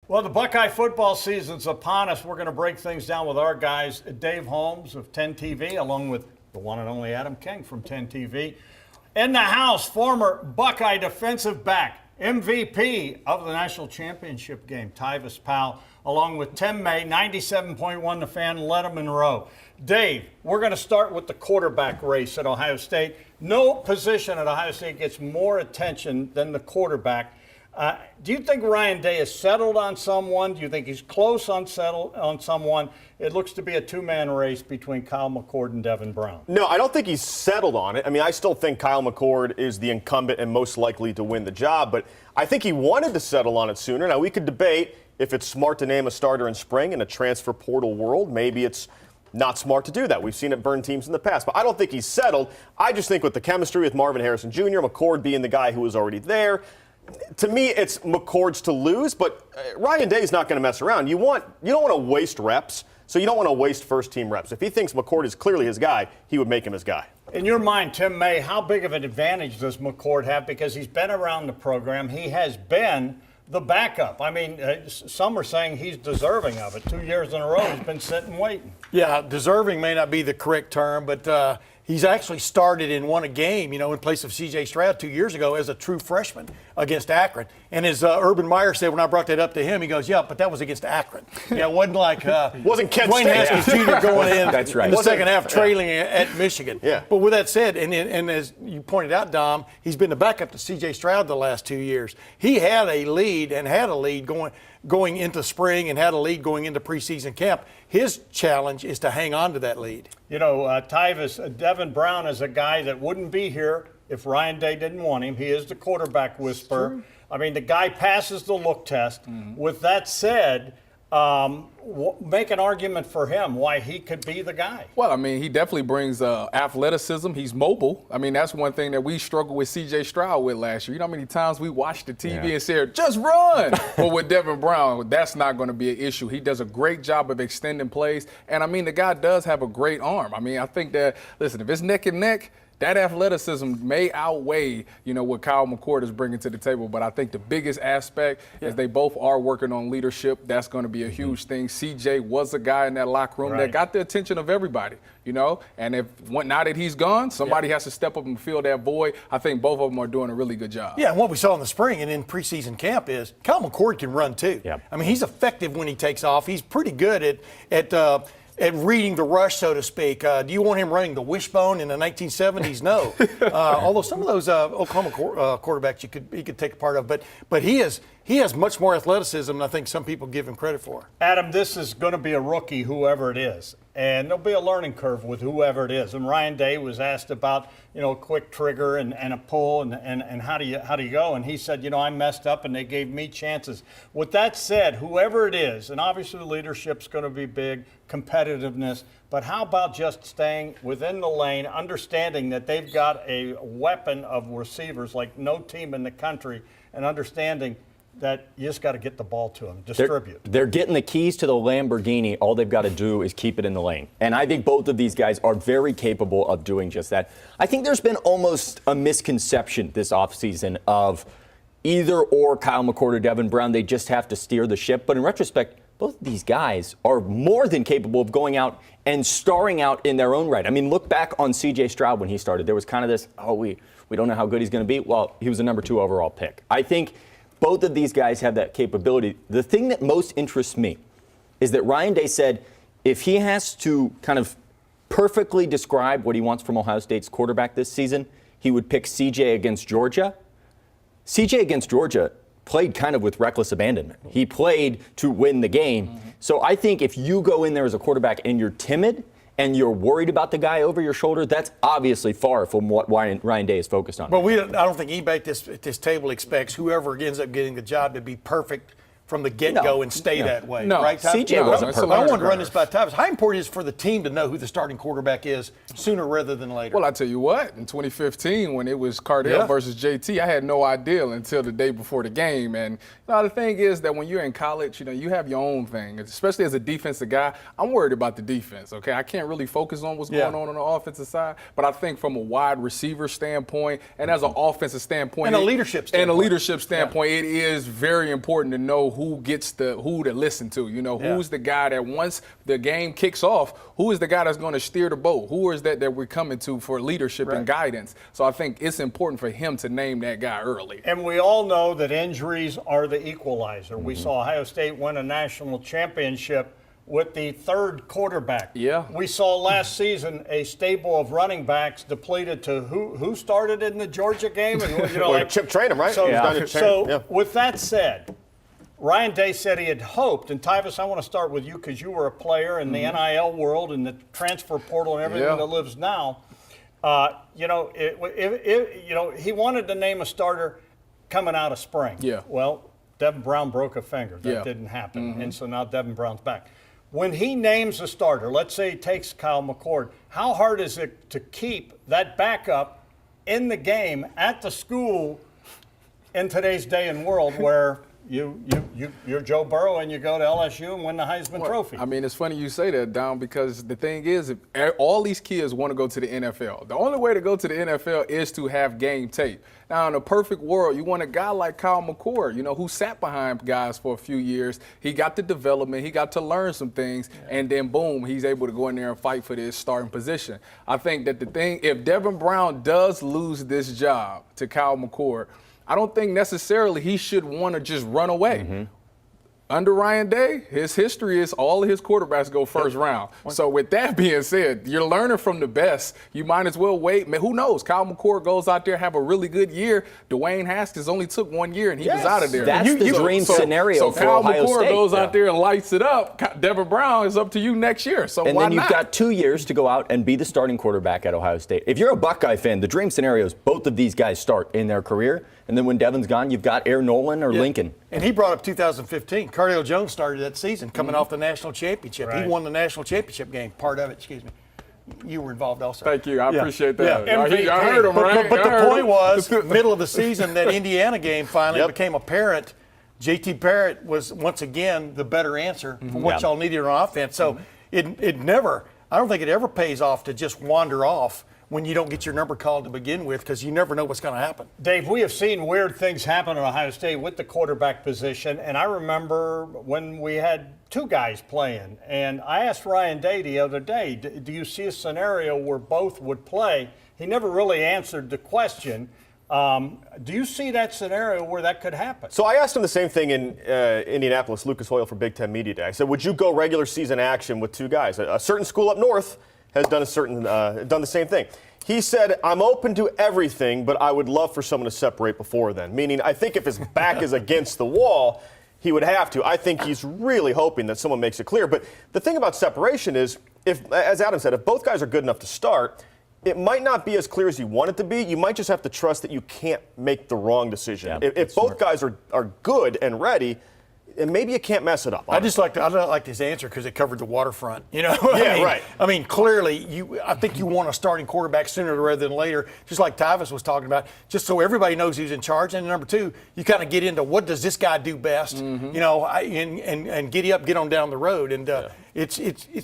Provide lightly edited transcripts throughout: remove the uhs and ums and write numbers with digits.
Well, the Buckeye football season's upon us. We're going to break things down with our guys, Dave Holmes of 10 TV, along with the one and only Adam King from 10 TV. In the house, former Buckeye defensive back, MVP of the national championship game, Tyvis Powell, along with Tim May, 97.1 The Fan, Letterman Row. Dave, we're going to start with the quarterback race at Ohio State. No position at Ohio State gets more attention than the quarterback. Do you think Ryan Day is settled on someone? Do you think he's close on someone? It looks to be a two-man race between Kyle McCord and Devin Brown. No, I don't think he's settled on it. I mean, I still think Kyle McCord is the incumbent and most likely to win the job, but I think he wanted to settle on it sooner. Now, we could debate if it's smart to name a starter in spring in a transfer portal world. Maybe it's not smart to do that. We've seen it burn teams in the past, but I don't think he's settled. I just think with the chemistry with Marvin Harrison Jr., McCord being the guy who was already there, to me, it's McCord's to lose, but Ryan Day's not going to mess around. You don't want to waste reps, so you don't want to waste first-team reps. If he thinks McCord is clearly his guy, he would make him his guy. In your mind, Tim May, how big of an advantage does McCord have? Because he's been around the program. He has been the backup. I mean, some are saying he's deserving of it. 2 years in a row, he's been sitting waiting. Yeah, deserving may not be the correct term, but he's actually started and won a game, in place of C.J. Stroud 2 years ago as a true freshman against Akron. And as Urban Meyer said when I brought that up to him, he goes, yeah, but that was against Akron. Yeah, it wasn't like wasn't Kent Wayne State. Haskins Jr. going in, That's right. in the second half trailing at Michigan. Yeah. But with that said, and as you pointed out, Dom, he's been the backup to C.J. Stroud the last 2 years. He had a lead going into spring and had a lead going into preseason camp. His challenge is to hang on to that lead. Tyvis, Devin Brown is a guy that wouldn't be here if Ryan Day didn't want him. He is the quarterback whisperer. I mean, the guy passes the look test. Mm-hmm. With that said, make an argument for him why he could be the guy. Well, I mean, he definitely brings athleticism. He's mobile. I mean, that's one thing that we struggled with C.J. Stroud with last year. You know how many times we watched the TV and said, just run? But with Devin Brown, that's not going to be an issue. He does a great job of extending plays. And, I mean, the guy does have a great arm. I mean, I think that, listen, if it's neck and neck, that athleticism may outweigh, what Kyle McCord is bringing to the table. But I think the biggest aspect is they both are working on leadership. That's going to be a huge thing. CJ was a guy in that locker room that got the attention of everybody, And now that he's gone, somebody has to step up and fill that void. I think both of them are doing a really good job. Yeah, and what we saw in the spring and in preseason camp is Kyle McCord can run too. Yeah. I mean, he's effective when he takes off. He's pretty good at reading the rush, so to speak. Do you want him running the wishbone in the 1970s? No. Although some of those Oklahoma quarterbacks he could take a part of, but he has much more athleticism than I think some people give him credit for. Adam, this is going to be a rookie, whoever it is, and there'll be a learning curve with whoever it is. And Ryan Day was asked about a quick trigger and a pull and how do you go? And he said, I messed up and they gave me chances. With that said, whoever it is, and obviously leadership's going to be big, competitiveness, but how about just staying within the lane, understanding that they've got a weapon of receivers like no team in the country, and understanding that you just got to get the ball to them, distribute. They're getting the keys to the Lamborghini. All they've got to do is keep it in the lane. And I think both of these guys are very capable of doing just that. I think there's been almost a misconception this offseason of either or Kyle McCord or Devin Brown. They just have to steer the ship. But in retrospect, both of these guys are more than capable of going out and starring out in their own right. I mean, look back on C.J. Stroud when he started. There was kind of this, we don't know how good he's going to be. Well, he was a number 2 overall pick. I think both of these guys have that capability. The thing that most interests me is that Ryan Day said if he has to kind of perfectly describe what he wants from Ohio State's quarterback this season, he would pick C.J. against Georgia. C.J. against Georgia played kind of with reckless abandonment. He played to win the game. Mm-hmm. So I think if you go in there as a quarterback and you're timid and you're worried about the guy over your shoulder, that's obviously far from what Ryan Day is focused on. But I don't think anybody at this table expects whoever ends up getting the job to be perfect from the get-go and stay that way. No, right, CJ wasn't perfect. I want to run this by Tyvis. How important is it for the team to know who the starting quarterback is sooner rather than later? Well, I tell you what, in 2015 when it was Cardell versus JT, I had no idea until the day before the game. And the thing is that when you're in college, you have your own thing. Especially as a defensive guy, I'm worried about the defense, okay? I can't really focus on what's going on the offensive side. But I think from a wide receiver standpoint and as an offensive standpoint. And a leadership standpoint. It is very important to know who to listen to. You know, who's the guy that once the game kicks off, who is the guy that's going to steer the boat? Who is that we're coming to for leadership and guidance? So I think it's important for him to name that guy early. And we all know that injuries are the equalizer. We saw Ohio State win a national championship with the third quarterback. Yeah. We saw last season a stable of running backs depleted to who started in the Georgia game, and Chip trained him, right? So with that said, Ryan Day said he had hoped, and Tyvis, I want to start with you because you were a player in the NIL world and the transfer portal and everything that lives now. He wanted to name a starter coming out of spring. Yeah. Well, Devin Brown broke a finger. That didn't happen, and so now Devin Brown's back. When he names a starter, let's say he takes Kyle McCord, how hard is it to keep that backup in the game at the school in today's day and world where you're Joe Burrow and you go to LSU and win the Heisman Trophy? I mean, it's funny you say that, Don, because the thing is, if all these kids want to go to the NFL, the only way to go to the NFL is to have game tape. Now, in a perfect world, you want a guy like Kyle McCord, who sat behind guys for a few years. He got the development. He got to learn some things. And then, boom, he's able to go in there and fight for this starting position. I think that if Devin Brown does lose this job to Kyle McCord, I don't think necessarily he should want to just run away. Under Ryan Day, his history is all of his quarterbacks go first round. So with that being said, you're learning from the best. You might as well wait. Who knows? Kyle McCord goes out there, have a really good year. Dwayne Haskins only took 1 year, and he was out of there. That's the dream scenario for Kyle Ohio McCord State. goes out there and lights it up. Devin Brown is up to you next year. So and why then you've not? got 2 years to go out and be the starting quarterback at Ohio State. If you're a Buckeye fan, the dream scenario is both of these guys start in their career. And then when Devin's gone, you've got Aaron Nolan or Lincoln. And he brought up 2015. Cardale Jones started that season coming off the national championship. Right. He won the national championship game, part of it, excuse me. You were involved also. Thank you. I appreciate that. Yeah. MVP. I heard him, right? But the point was, middle of the season, that Indiana game finally became apparent. J.T. Barrett was, once again, the better answer for what y'all needed on offense. So it never, I don't think it ever pays off to just wander off when you don't get your number called to begin with, because you never know what's going to happen. Dave, we have seen weird things happen at Ohio State with the quarterback position, and I remember when we had two guys playing, and I asked Ryan Day the other day, do you see a scenario where both would play? He never really answered the question. Do you see that scenario where that could happen? So I asked him the same thing in Indianapolis, Lucas Hoyle for Big Ten Media Day. I said, would you go regular season action with two guys? A certain school up north has done the same thing. He said, I'm open to everything, but I would love for someone to separate before then. Meaning, I think if his back is against the wall, he would have to. I think he's really hoping that someone makes it clear. But the thing about separation is, if, as Adam said, if both guys are good enough to start, it might not be as clear as you want it to be. You might just have to trust that you can't make the wrong decision. Yeah, if both guys are good and ready, and maybe you can't mess it up. I like his answer because it covered the waterfront. Yeah, right. I mean, clearly, I think you want a starting quarterback sooner rather than later, just like Tyvis was talking about, just so everybody knows who's in charge. And number two, you kind of get into what does this guy do best, and giddy up, get on down the road. And it's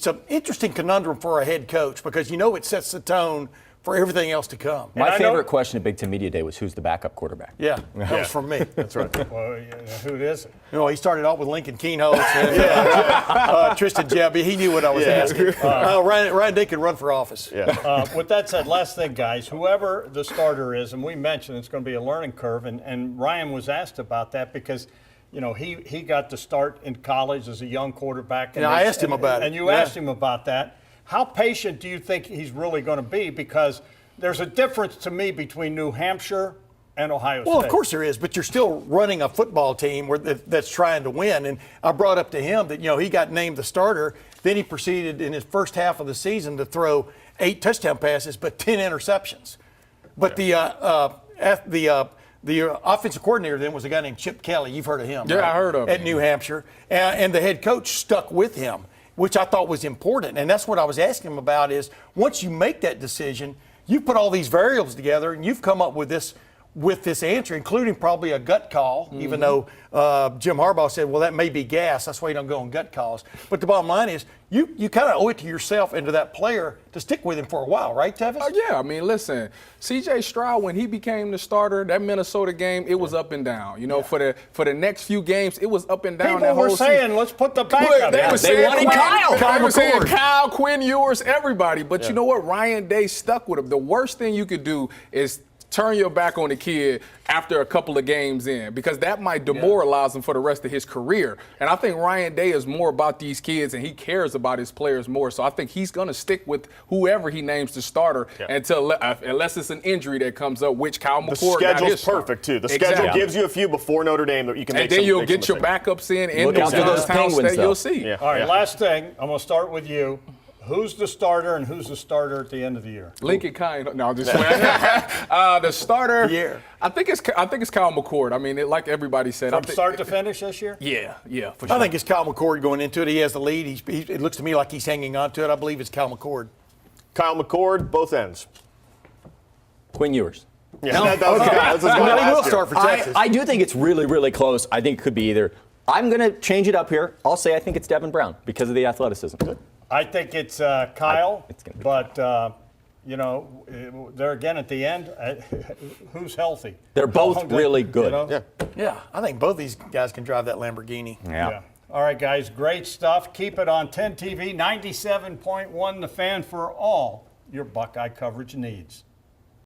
an interesting conundrum for a head coach because it sets the tone for everything else to come. My favorite question at Big Ten Media Day was, who's the backup quarterback? Yeah, that was from me. That's right. Well, who is it? He started off with Lincoln Keenholz and Tristan Jebby. He knew what I was asking. Ryan Day could run for office. Yeah. With that said, last thing, guys, whoever the starter is, and we mentioned it's going to be a learning curve, and Ryan was asked about that because he got to start in college as a young quarterback. And I asked him about it. And you asked him about that. How patient do you think he's really going to be? Because there's a difference to me between New Hampshire and Ohio State. Well, of course there is, but you're still running a football team that's trying to win. And I brought up to him that, he got named the starter. Then he proceeded in his first half of the season to throw 8 touchdown passes, but 10 interceptions. But the offensive coordinator then was a guy named Chip Kelly. You've heard of him, Yeah, right? I heard of him. At New Hampshire. And the head coach stuck with him, which I thought was important. And that's what I was asking him about is once you make that decision, you put all these variables together and you've come up with this with this answer, including probably a gut call, even though Jim Harbaugh said, well, that may be gas. That's why you don't go on gut calls. But the bottom line is you kind of owe it to yourself and to that player to stick with him for a while, right, Tevis? Yeah, I mean, listen, C.J. Stroud, when he became the starter, that Minnesota game, it was up and down. You know, for the next few games, it was up and down. People that were whole saying, season. let's put the backup. They were saying wanted Kyle. They were saying McCord. Kyle, Quinn Ewers, everybody. But you know what? Ryan Day stuck with him. The worst thing you could do is turn your back on the kid after a couple of games in, because that might demoralize him for the rest of his career. And I think Ryan Day is more about these kids, and he cares about his players more. So I think he's going to stick with whoever he names the starter until unless it's an injury that comes up, which Kyle McCord The got schedule's his start. perfect, too. The Exactly. schedule gives you a few before Notre Dame that you can make And then some you'll make get some your mistakes. backups in Look out for those Johnstown Penguins, State. though. You'll see. Yeah. All right, last thing. I'm going to start with you. Who's the starter and who's the starter at the end of the year? Lincoln Kine. No, I'm just the starter. Yeah. I think it's Kyle McCord. I mean, like everybody said. From start to finish this year? Yeah, for sure. I think it's Kyle McCord going into it. He has the lead. It looks to me like he's hanging on to it. I believe it's Kyle McCord. Kyle McCord, both ends. Quinn Ewers. Yeah, that's what I was gonna Well, he will ask you. start for Texas. I do think it's really, really close. I think it could be either. I'm going to change it up here. I'll say I think it's Devin Brown because of the athleticism. I think it's Kyle, It's gonna be but you know, there again at the end, who's healthy? They're both really good. You know? Yeah. Yeah, I think both these guys can drive that Lamborghini. Yeah. All right, guys, great stuff. Keep it on 10 TV, 97.1 The Fan for all your Buckeye coverage needs.